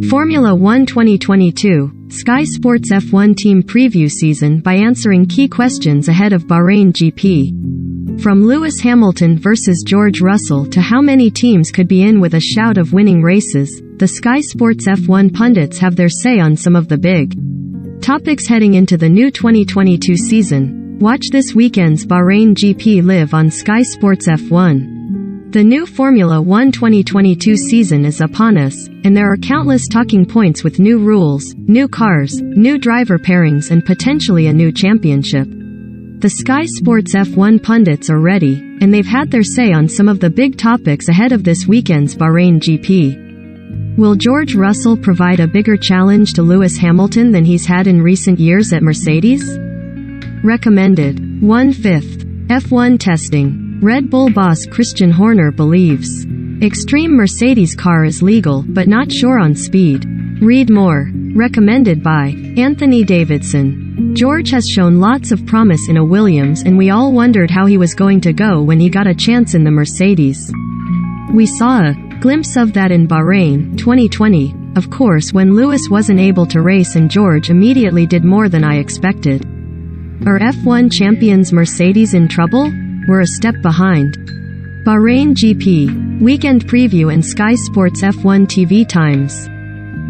Formula 1 2022, Sky Sports F1 team preview season by answering key questions ahead of Bahrain GP. From Lewis Hamilton versus George Russell to how many teams could be in with a shout of winning races, the Sky Sports F1 pundits have their say on some of the big topics heading into the new 2022 season. Watch this weekend's Bahrain GP live on Sky Sports F1. The new Formula 1 2022 season is upon us, and there are countless talking points with new rules, new cars, new driver pairings and potentially a new championship. The Sky Sports F1 pundits are ready, and they've had their say on some of the big topics ahead of this weekend's Bahrain GP. Will George Russell provide a bigger challenge to Lewis Hamilton than he's had in recent years at Mercedes? Recommended. 1/5. F1 testing. Red Bull boss Christian Horner believes extreme Mercedes car is legal but not sure on speed. Read more. Recommended by Anthony Davidson. George has shown lots of promise in a Williams, and we all wondered how he was going to go when he got a chance in the Mercedes. We saw a glimpse of that in Bahrain 2020, of course, when Lewis wasn't able to race and George immediately did more than I expected. Are F1 champions Mercedes in trouble? We're a step behind. Bahrain GP, weekend preview and Sky Sports F1 TV times.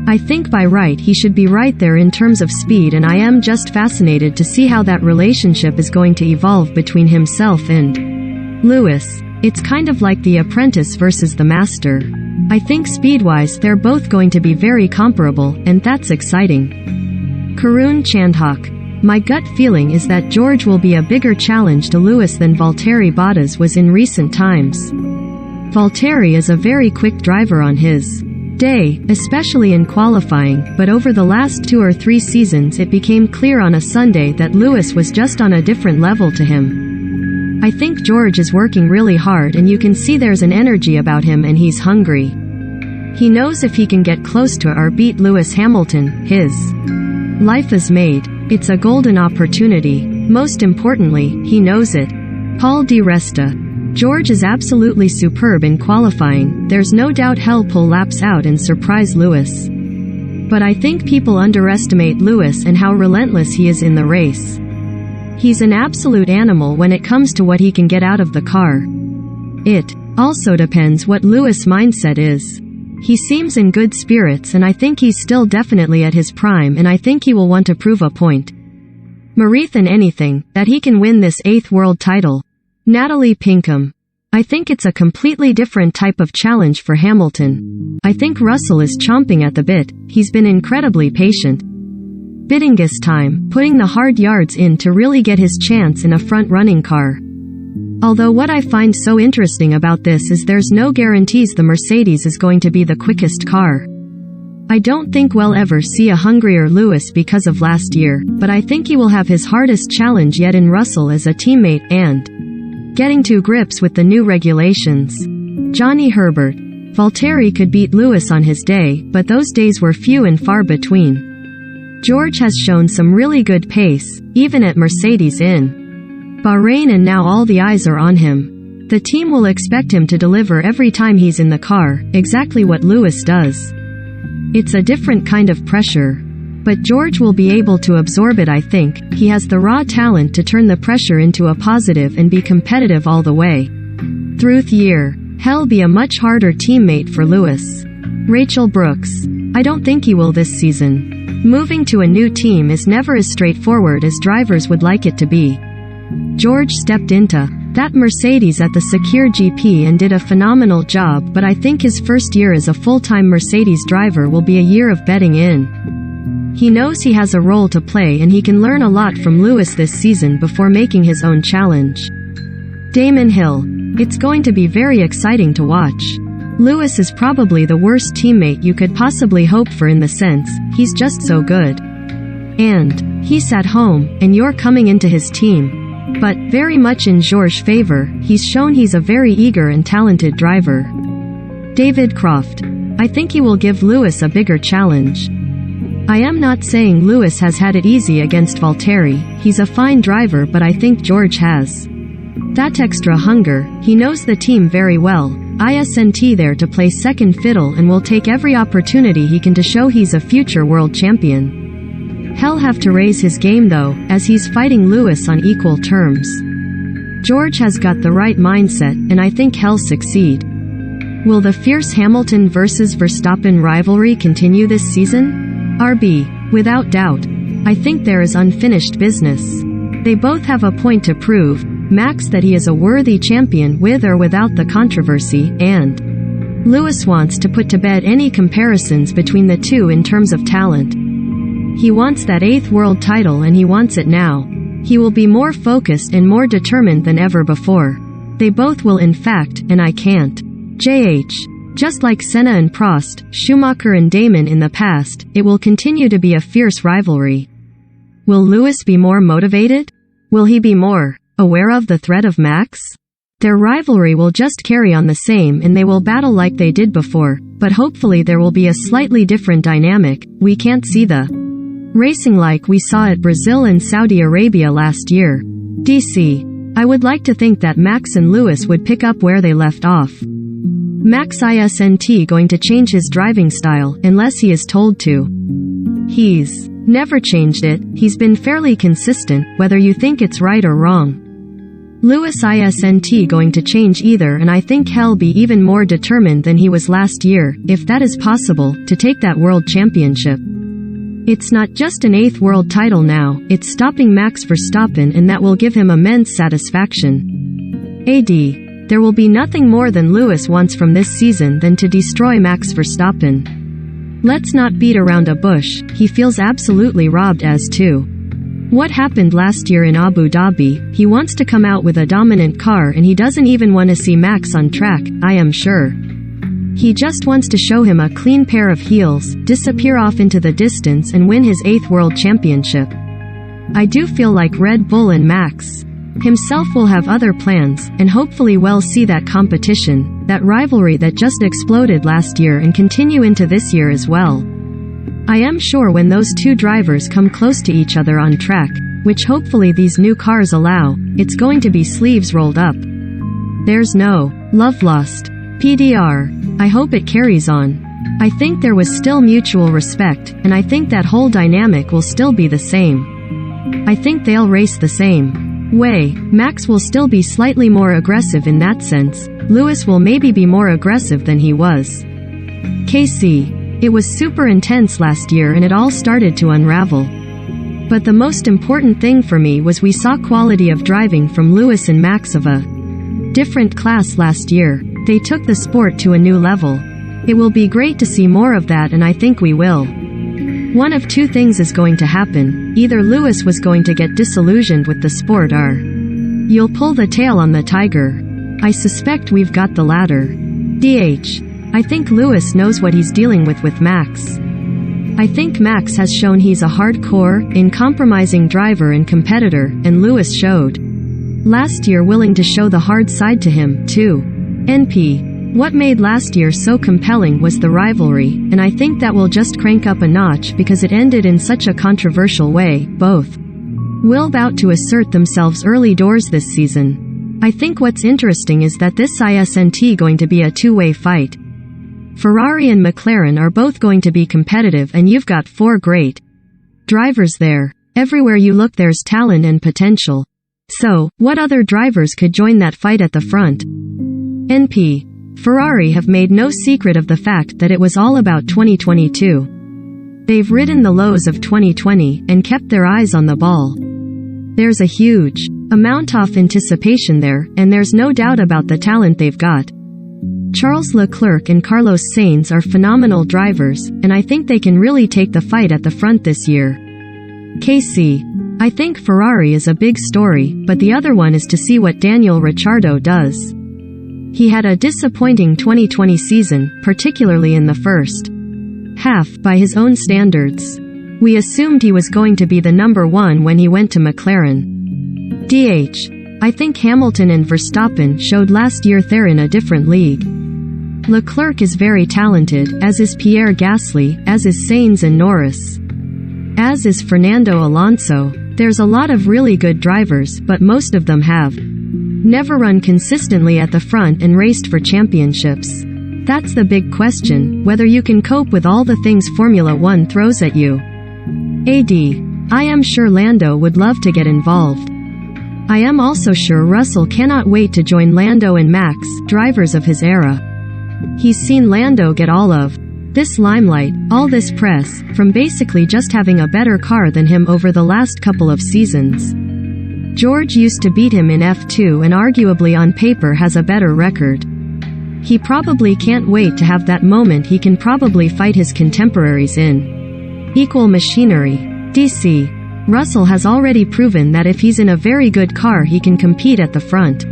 I think by right he should be right there in terms of speed, and I am just fascinated to see how that relationship is going to evolve between himself and Lewis. It's kind of like the apprentice versus the master. I think speed-wise they're both going to be very comparable, and that's exciting. Karun Chandhok. My gut feeling is that George will be a bigger challenge to Lewis than Valtteri Bottas was in recent times. Valtteri is a very quick driver on his day, especially in qualifying, but over the last 2 or 3 seasons it became clear on a Sunday that Lewis was just on a different level to him. I think George is working really hard, and you can see there's an energy about him, and he's hungry. He knows if he can get close to or beat Lewis Hamilton, his life is made. It's a golden opportunity. Most importantly, he knows it. Paul Di Resta. George is absolutely superb in qualifying. There's no doubt he'll pull laps out and surprise Lewis. But I think people underestimate Lewis and how relentless he is in the race. He's an absolute animal when it comes to what he can get out of the car. It also depends what Lewis' mindset is. He seems in good spirits, and I think he's still definitely at his prime, and I think he will want to prove a point. Marith and anything, that he can win this 8th world title. Natalie Pinkham. I think it's a completely different type of challenge for Hamilton. I think Russell is chomping at the bit. He's been incredibly patient. Bidding his time, putting the hard yards in to really get his chance in a front-running car. Although what I find so interesting about this is there's no guarantees the Mercedes is going to be the quickest car. I don't think we'll ever see a hungrier Lewis because of last year, but I think he will have his hardest challenge yet in Russell as a teammate and getting to grips with the new regulations. Johnny Herbert. Valtteri could beat Lewis on his day, but those days were few and far between. George has shown some really good pace, even at Mercedes in Bahrain, and now all the eyes are on him. The team will expect him to deliver every time he's in the car, exactly what Lewis does. It's a different kind of pressure. But George will be able to absorb it. I think he has the raw talent to turn the pressure into a positive and be competitive all the way through the year. He'll be a much harder teammate for Lewis. Rachel Brooks. I don't think he will this season. Moving to a new team is never as straightforward as drivers would like it to be. George stepped into that Mercedes at the Secure GP and did a phenomenal job, but I think his first year as a full-time Mercedes driver will be a year of bedding in. He knows he has a role to play, and he can learn a lot from Lewis this season before making his own challenge. Damon Hill. It's going to be very exciting to watch. Lewis is probably the worst teammate you could possibly hope for, in the sense, he's just so good. And he's at home, and you're coming into his team. But very much in George's favor, he's shown he's a very eager and talented driver. David Croft. I think he will give Lewis a bigger challenge. I am not saying Lewis has had it easy against Valtteri. He's a fine driver, but I think George has that extra hunger. He knows the team very well. isn't there to play second fiddle and will take every opportunity he can to show he's a future world champion. He'll have to raise his game though, as he's fighting Lewis on equal terms. George has got the right mindset, and I think he'll succeed. Will the fierce Hamilton versus Verstappen rivalry continue this season? RB. Without doubt. I think there is unfinished business. They both have a point to prove, Max that he is a worthy champion with or without the controversy, and Lewis wants to put to bed any comparisons between the two in terms of talent. He wants that 8th world title and he wants it now. He will be more focused and more determined than ever before. They both will in fact, and I can't. Just like Senna and Prost, Schumacher and Damon in the past, it will continue to be a fierce rivalry. Will Lewis be more motivated? Will he be more aware of the threat of Max? Their rivalry will just carry on the same and they will battle like they did before, but hopefully there will be a slightly different dynamic. We can't see the racing like we saw at Brazil and Saudi Arabia last year. DC. I would like to think that Max and Lewis would pick up where they left off. Max isn't going to change his driving style unless he is told to. He's never changed it, he's been fairly consistent, whether you think it's right or wrong. Lewis isn't going to change either, and I think he'll be even more determined than he was last year, if that is possible, to take that world championship. It's not just an 8th world title now, it's stopping Max Verstappen, and that will give him immense satisfaction. There will be nothing more than Lewis wants from this season than to destroy Max Verstappen. Let's not beat around a bush, he feels absolutely robbed as to what happened last year in Abu Dhabi. He wants to come out with a dominant car and he doesn't even want to see Max on track, I am sure. He just wants to show him a clean pair of heels, disappear off into the distance and win his 8th world championship. I do feel like Red Bull and Max himself will have other plans, and hopefully we'll see that competition, that rivalry that just exploded last year and continue into this year as well. I am sure when those two drivers come close to each other on track, which hopefully these new cars allow, it's going to be sleeves rolled up. There's no love lost. PDR. I hope it carries on. I think there was still mutual respect, and I think that whole dynamic will still be the same. I think they'll race the same way. Max will still be slightly more aggressive in that sense. Lewis will maybe be more aggressive than he was. KC. It was super intense last year and it all started to unravel. But the most important thing for me was we saw quality of driving from Lewis and Max of a different class last year. They took the sport to a new level. It will be great to see more of that, and I think we will. One of two things is going to happen. Either Lewis was going to get disillusioned with the sport or you'll pull the tail on the tiger. I suspect we've got the latter. I think Lewis knows what he's dealing with Max. I think Max has shown he's a hardcore, uncompromising driver and competitor, and Lewis showed last year willing to show the hard side to him, too. What made last year so compelling was the rivalry, and I think that will just crank up a notch because it ended in such a controversial way. Both will bout to assert themselves early doors this season. I think what's interesting is that this isn't going to be a two-way fight. Ferrari and McLaren are both going to be competitive, and you've got 4 great drivers there. Everywhere you look there's talent and potential. So, what other drivers could join that fight at the front? Ferrari have made no secret of the fact that it was all about 2022. They've ridden the lows of 2020 and kept their eyes on the ball. There's a huge amount of anticipation there, and there's no doubt about the talent they've got. Charles Leclerc and Carlos Sainz are phenomenal drivers, and I think they can really take the fight at the front this year. KC. I think Ferrari is a big story, but the other one is to see what Daniel Ricciardo does. He had a disappointing 2020 season, particularly in the first half, by his own standards. We assumed he was going to be the number 1 when he went to McLaren. I think Hamilton and Verstappen showed last year they're in a different league. Leclerc is very talented, as is Pierre Gasly, as is Sainz and Norris, as is Fernando Alonso. There's a lot of really good drivers, but most of them have never run consistently at the front and raced for championships. That's the big question, whether you can cope with all the things Formula One throws at you. I am sure Lando would love to get involved. I am also sure Russell cannot wait to join Lando and Max, drivers of his era. He's seen Lando get all of this limelight, all this press, from basically just having a better car than him over the last couple of seasons. George used to beat him in F2 and arguably on paper has a better record. He probably can't wait to have that moment he can probably fight his contemporaries in equal machinery. Russell has already proven that if he's in a very good car he can compete at the front.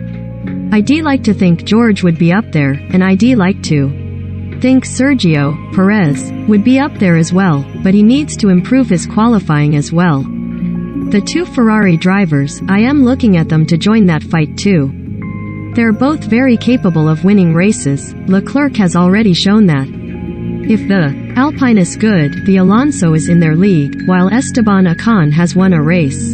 I'd like to think George would be up there, and I'd like to think Sergio Perez would be up there as well, but he needs to improve his qualifying as well. The two Ferrari drivers, I am looking at them to join that fight too. They're both very capable of winning races. Leclerc has already shown that. If the Alpine is good, the Alonso is in their league, while Esteban Ocon has won a race.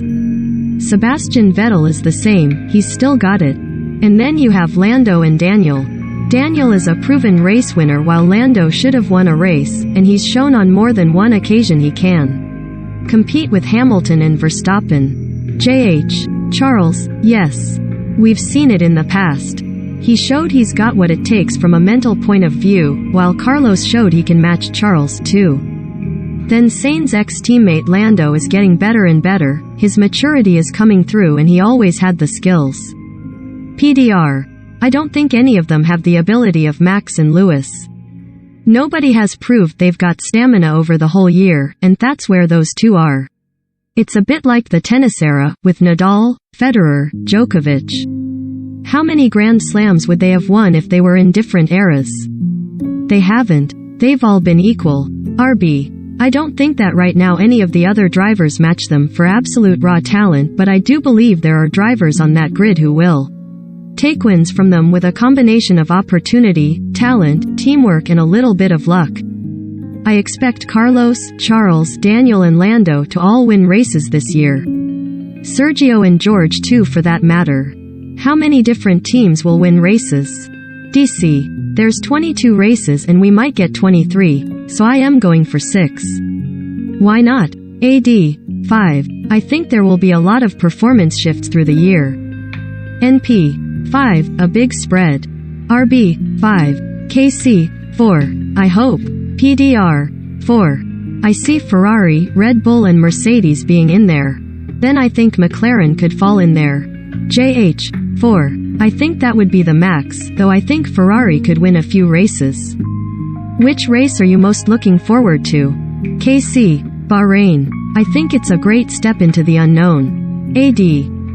Sebastian Vettel is the same, he's still got it. And then you have Lando and Daniel. Daniel is a proven race winner while Lando should have won a race, and he's shown on more than one occasion he can compete with Hamilton and Verstappen. Charles, yes. We've seen it in the past. He showed he's got what it takes from a mental point of view, while Carlos showed he can match Charles too. Then Sainz's ex-teammate Lando is getting better and better, his maturity is coming through and he always had the skills. I don't think any of them have the ability of Max and Lewis. Nobody has proved they've got stamina over the whole year, and that's where those two are. It's a bit like the tennis era, with Nadal, Federer, Djokovic. How many Grand Slams would they have won if they were in different eras? They haven't. They've all been equal. I don't think that right now any of the other drivers match them for absolute raw talent, but I do believe there are drivers on that grid who will take wins from them with a combination of opportunity, talent, teamwork and a little bit of luck. I expect Carlos, Charles, Daniel and Lando to all win races this year. Sergio and George too for that matter. How many different teams will win races? There's 22 races and we might get 23, so I am going for 6. Why not? 5. I think there will be a lot of performance shifts through the year. NP 5, a big spread. RB 5, KC 4, I hope. PDR 4. I see Ferrari, Red Bull and Mercedes being in there. Then I think McLaren could fall in there. JH 4. I think that would be the max, though I think Ferrari could win a few races. Which race are you most looking forward to? KC, Bahrain. I think it's a great step into the unknown. AD.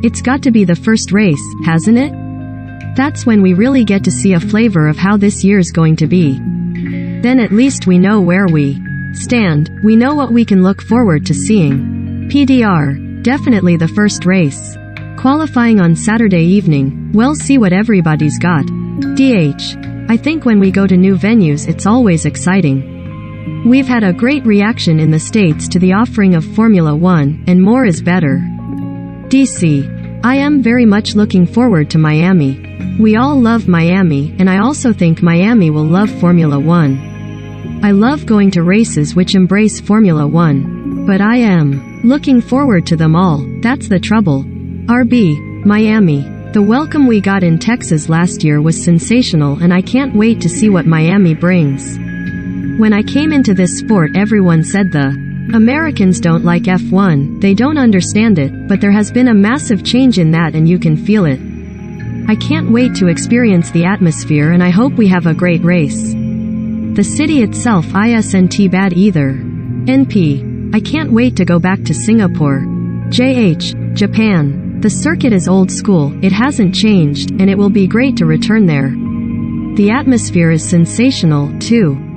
It's got to be the first race, hasn't it? That's when we really get to see a flavor of how this year's going to be. Then at least we know where we stand, we know what we can look forward to seeing. PDR, definitely the first race. Qualifying on Saturday evening, we'll see what everybody's got. DH, I think when we go to new venues it's always exciting. We've had a great reaction in the States to the offering of Formula One, and more is better. DC, I am very much looking forward to Miami. We all love Miami, and I also think Miami will love Formula One. I love going to races which embrace Formula One. But I am looking forward to them all, that's the trouble. RB, Miami. The welcome we got in Texas last year was sensational and I can't wait to see what Miami brings. When I came into this sport everyone said the Americans don't like F1, they don't understand it, but there has been a massive change in that and you can feel it. I can't wait to experience the atmosphere and I hope we have a great race. The city itself isn't bad either. NP. I can't wait to go back to Singapore. JH. Japan. The circuit is old school, it hasn't changed, and it will be great to return there. The atmosphere is sensational, too.